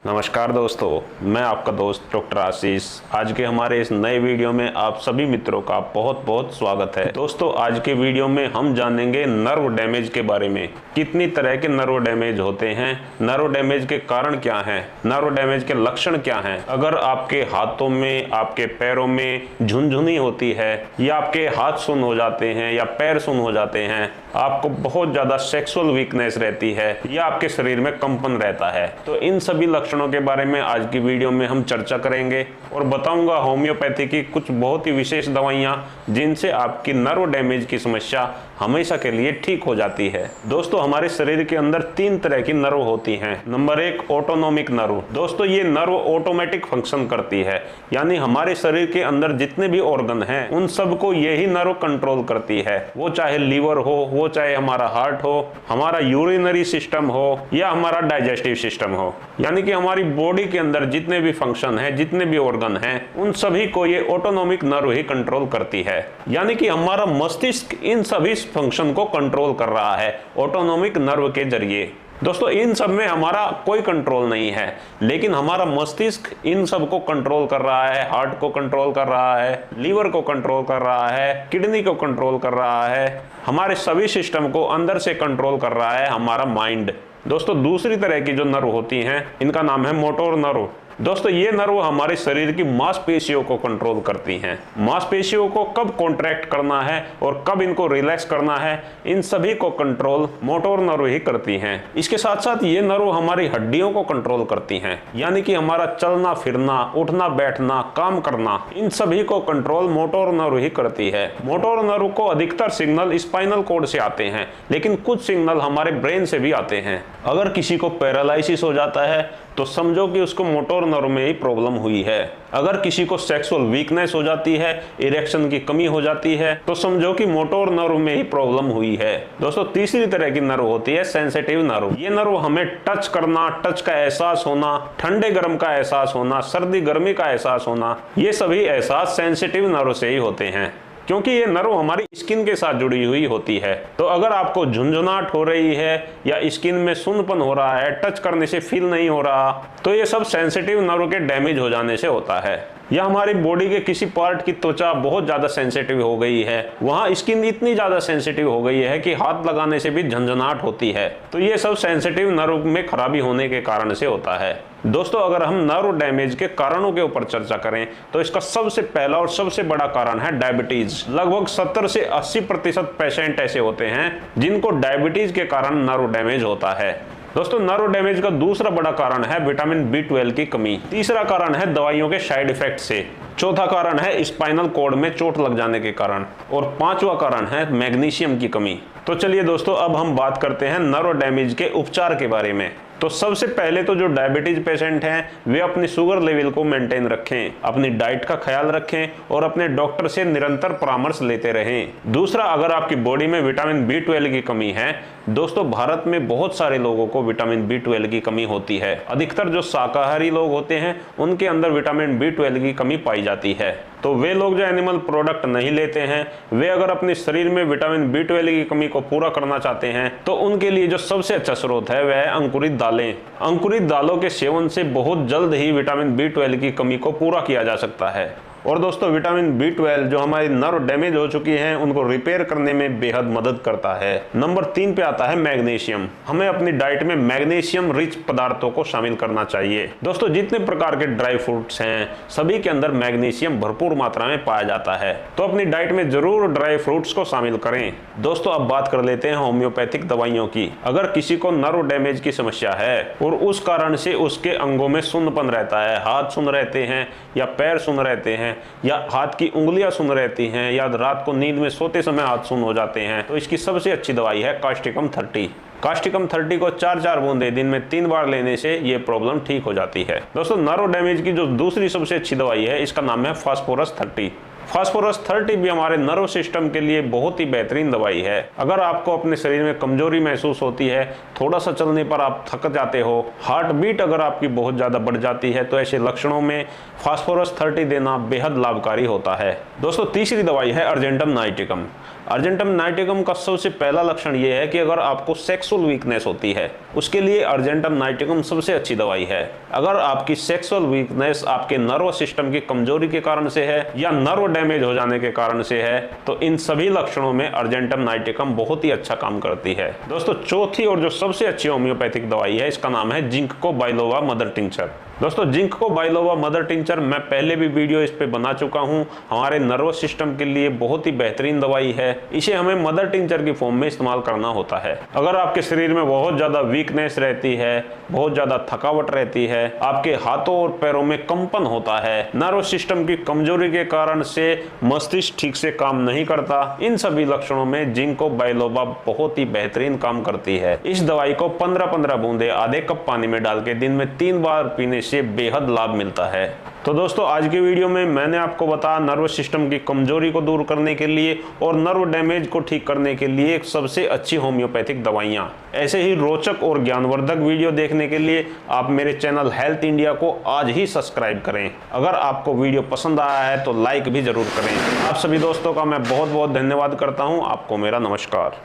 नमस्कार दोस्तों, मैं आपका दोस्त डॉक्टर आशीष। आज के हमारे इस नए वीडियो में आप सभी मित्रों का बहुत बहुत स्वागत है। दोस्तों, आज के वीडियो में हम जानेंगे नर्व डैमेज के बारे में। कितनी तरह के नर्व डैमेज होते हैं, नर्व डैमेज के कारण क्या हैं, नर्व डैमेज के लक्षण क्या हैं। अगर आपके हाथों में, आपके पैरों में झुनझुनी होती है, या आपके हाथ सुन्न हो जाते हैं या पैर सुन्न हो जाते हैं, आपको बहुत ज़्यादा सेक्सुअल वीकनेस रहती है या आपके शरीर में कंपन रहता है, तो इन सभी लक्षणों के बारे में आज की वीडियो में हम चर्चा करेंगे और बताऊंगा होम्योपैथी की कुछ बहुत ही विशेष दवाइयां जिनसे आपकी नर्व डैमेज की समस्या हमेशा के लिए ठीक हो जाती है। दोस्तों, हमारे शरीर के अंदर 3 तरह की नर्व होती हैं। Number 1, autonomic nerve. दोस्तों, ये नर्व ऑटोमेटिक फंक्शन करती है, यानी हमारे शरीर के अंदर जितने भी ऑर्गन हैं उन सबको यही नर्व कंट्रोल करती है। वो चाहे लीवर हो, वो चाहे हमारा हार्ट हो, हमारा यूरिनरी सिस्टम हो या हमारा डाइजेस्टिव सिस्टम हो, यानी कि हमारी बॉडी के अंदर जितने भी फंक्शन हैं, जितने भी ऑर्गन हैं, उन सभी को ये ऑटोनोमिक नर्व ही कंट्रोल करती है। यानी कि हमारा मस्तिष्क इन सभी फंक्शन को कंट्रोल कर रहा है ऑटोनोमिक नर्व के जरिए। दोस्तों, इन सब में हमारा कोई कंट्रोल नहीं है, लेकिन हमारा मस्तिष्क इन सब को कंट्रोल कर रहा है। हार्ट को कंट्रोल कर रहा है, लीवर को कंट्रोल कर रहा है, किडनी को कंट्रोल कर रहा है, हमारे सभी सिस्टम को अंदर से कंट्रोल कर रहा है हमारा माइंड। दोस्तों, दूसरी तरह की जो नर्व होती हैं, इनका नाम है मोटोर नर्व। दोस्तों, ये नर्व हमारे शरीर की मांसपेशियों को कंट्रोल करती हैं। मांसपेशियों को कब कॉन्ट्रैक्ट करना है और कब इनको रिलैक्स करना है, इन सभी को कंट्रोल मोटोर नर्व ही करती हैं। इसके साथ साथ ये नर्व हमारी हड्डियों को कंट्रोल करती हैं, यानी कि हमारा चलना फिरना, उठना बैठना, काम करना, इन सभी को कंट्रोल मोटोर नर्व ही करती है। मोटोर नर्व को अधिकतर सिग्नल स्पाइनल कॉर्ड से आते हैं, लेकिन कुछ सिग्नल हमारे ब्रेन से भी आते हैं। अगर किसी को पैरालिसिस हो जाता है तो समझो कि उसको मोटोर नर्व में ही प्रॉब्लम हुई है। अगर किसी को सेक्सुअल वीकनेस हो जाती है, इरेक्शन की कमी हो जाती है, तो समझो कि मोटोर नर्व में ही प्रॉब्लम हुई है। दोस्तों, तीसरी तरह की नर्व होती है सेंसिटिव नर्व। ये नर्व हमें टच करना, टच का एहसास होना, ठंडे गर्म का एहसास होना, सर्दी गर्मी का एहसास होना, ये सभी एहसास सेंसिटिव नर्व से ही होते हैं, क्योंकि ये नर्व हमारी स्किन के साथ जुड़ी हुई होती है। तो अगर आपको झुंझुनाहट हो रही है या स्किन में सुन्नपन हो रहा है, टच करने से फील नहीं हो रहा, तो ये सब सेंसिटिव नर्व के डैमेज हो जाने से होता है। या हमारी बॉडी के किसी पार्ट की त्वचा बहुत ज़्यादा सेंसिटिव हो गई है, वहाँ स्किन इतनी ज़्यादा सेंसिटिव हो गई है कि हाथ लगाने से भी झंझनाहट होती है, तो ये सब सेंसिटिव नर्व में खराबी होने के कारण से होता है। दोस्तों, अगर हम नर्व डैमेज के कारणों के ऊपर चर्चा करें तो इसका सबसे पहला और सबसे बड़ा कारण है डायबिटीज। लगभग 70 से 80% पेशेंट ऐसे होते हैं जिनको डायबिटीज के कारण नर्व डैमेज होता है। दोस्तों, नर्व डैमेज का दूसरा बड़ा कारण है विटामिन B12 की कमी। तीसरा कारण है दवाइयों के साइड इफेक्ट से। चौथा कारण है स्पाइनल कॉर्ड में चोट लग जाने के कारण। और 5वां कारण है मैग्नीशियम की कमी। तो चलिए दोस्तों, अब हम बात करते हैं नर्व डैमेज के उपचार के बारे में। तो सबसे पहले तो जो डायबिटीज पेशेंट हैं वे अपनी शुगर लेवल को मेंटेन रखें, अपनी डाइट का ख्याल रखें और अपने डॉक्टर से निरंतर परामर्श लेते रहें। दूसरा, अगर आपकी बॉडी में विटामिन B12 की कमी है, दोस्तों भारत में बहुत सारे लोगों को विटामिन B12 की कमी होती है। अधिकतर जो शाकाहारी लोग होते हैं उनके अंदर विटामिन B12 की कमी पाई जाती है। तो वे लोग जो एनिमल प्रोडक्ट नहीं लेते हैं, वे अगर अपने शरीर में विटामिन B12 की कमी को पूरा करना चाहते हैं तो उनके लिए जो सबसे अच्छा स्रोत है वह है अंकुरित दालें। अंकुरित दालों के सेवन से बहुत जल्द ही विटामिन B12 की कमी को पूरा किया जा सकता है। और दोस्तों, विटामिन B12 जो हमारी नर्व डैमेज हो चुकी हैं उनको रिपेयर करने में बेहद मदद करता है। नंबर 3 पे आता है मैग्नीशियम। हमें अपनी डाइट में मैग्नीशियम रिच पदार्थों को शामिल करना चाहिए। दोस्तों, जितने प्रकार के ड्राई फ्रूट्स हैं सभी के अंदर मैग्नीशियम भरपूर मात्रा में पाया जाता है, तो अपनी डाइट में जरूर ड्राई फ्रूट्स को शामिल करें। दोस्तों, अब बात कर लेते हैं होम्योपैथिक दवाइयों की। अगर किसी को नर्व डैमेज की समस्या है और उस कारण से उसके अंगों में सुन्नपन रहता है, हाथ सुन्न रहते हैं या पैर सुन्न रहते हैं या हाथ की उंगलियां सुन्न रहती हैं या रात को नींद में सोते समय हाथ सुन्न हो जाते हैं, तो इसकी सबसे अच्छी दवाई है कास्टिकम 30। कास्टिकम 30 को 4-4 बूंदे दिन में 3 बार लेने से ये प्रॉब्लम ठीक हो जाती है। दोस्तों, नर्व डैमेज की जो दूसरी सबसे अच्छी दवाई है इसका नाम है फास्फोरस 30। फास्फोरस 30 भी हमारे नर्व सिस्टम के लिए बहुत ही बेहतरीन दवाई है। अगर आपको अपने शरीर में कमजोरी महसूस होती है, थोड़ा सा चलने पर आप थक जाते हो, हार्ट बीट अगर आपकी बहुत ज़्यादा बढ़ जाती है, तो ऐसे लक्षणों में फास्फोरस 30 देना बेहद लाभकारी होता है। दोस्तों, तीसरी दवाई है अर्जेंटम नाइटिकम। अर्जेंटम नाइटिकम का सबसे पहला लक्षण यह है कि अगर आपको सेक्सुअल वीकनेस होती है, उसके लिए अर्जेंटम नाइटिकम सबसे अच्छी दवाई है। अगर आपकी सेक्सुअल वीकनेस आपके नर्व सिस्टम की कमजोरी के कारण से है या नर्व डैमेज हो जाने के कारण से है, तो इन सभी लक्षणों में अर्जेंटम नाइटिकम बहुत ही अच्छा काम करती है। दोस्तों, चौथी और जो सबसे अच्छी होम्योपैथिक दवाई है, इसका नाम है जिंको बाइलोवा मदर टिंचर। दोस्तों, जिंको बाइलोवा मदर टिंचर मैं पहले भी वीडियो इस पे बना चुका हूं। हमारे नर्वस सिस्टम के लिए बहुत ही बेहतरीन दवाई है। इसे हमें मदर टिंचर की फॉर्म में इस्तेमाल करना होता है। अगर आपके शरीर में बहुत ज़्यादा वीकनेस रहती है, बहुत ज़्यादा थकावट रहती है, आपके हाथों और पैरों में कंपन होता है, नर्वस सिस्टम की कमजोरी के कारण से मस्तिष्क ठीक से काम नहीं करता, इन सभी लक्षणों में जिंको बाइलोवा बहुत ही बेहतरीन काम करती है। इस दवाई को 15-15 बूंदे आधे कप पानी में डाल के दिन में 3 बार पीने से बेहद लाभ मिलता है। तो दोस्तों, आज की वीडियो में मैंने आपको बताया नर्वस सिस्टम की कमजोरी को दूर करने के लिए और नर्व डैमेज को ठीक करने के लिए एक सबसे अच्छी होम्योपैथिक दवाइयाँ। ऐसे ही रोचक और ज्ञानवर्धक वीडियो देखने के लिए आप मेरे चैनल हेल्थ इंडिया को आज ही सब्सक्राइब करें। अगर आपको वीडियो पसंद आया है तो लाइक भी जरूर करें। आप सभी दोस्तों का मैं बहुत बहुत धन्यवाद करता हूँ। आपको मेरा नमस्कार।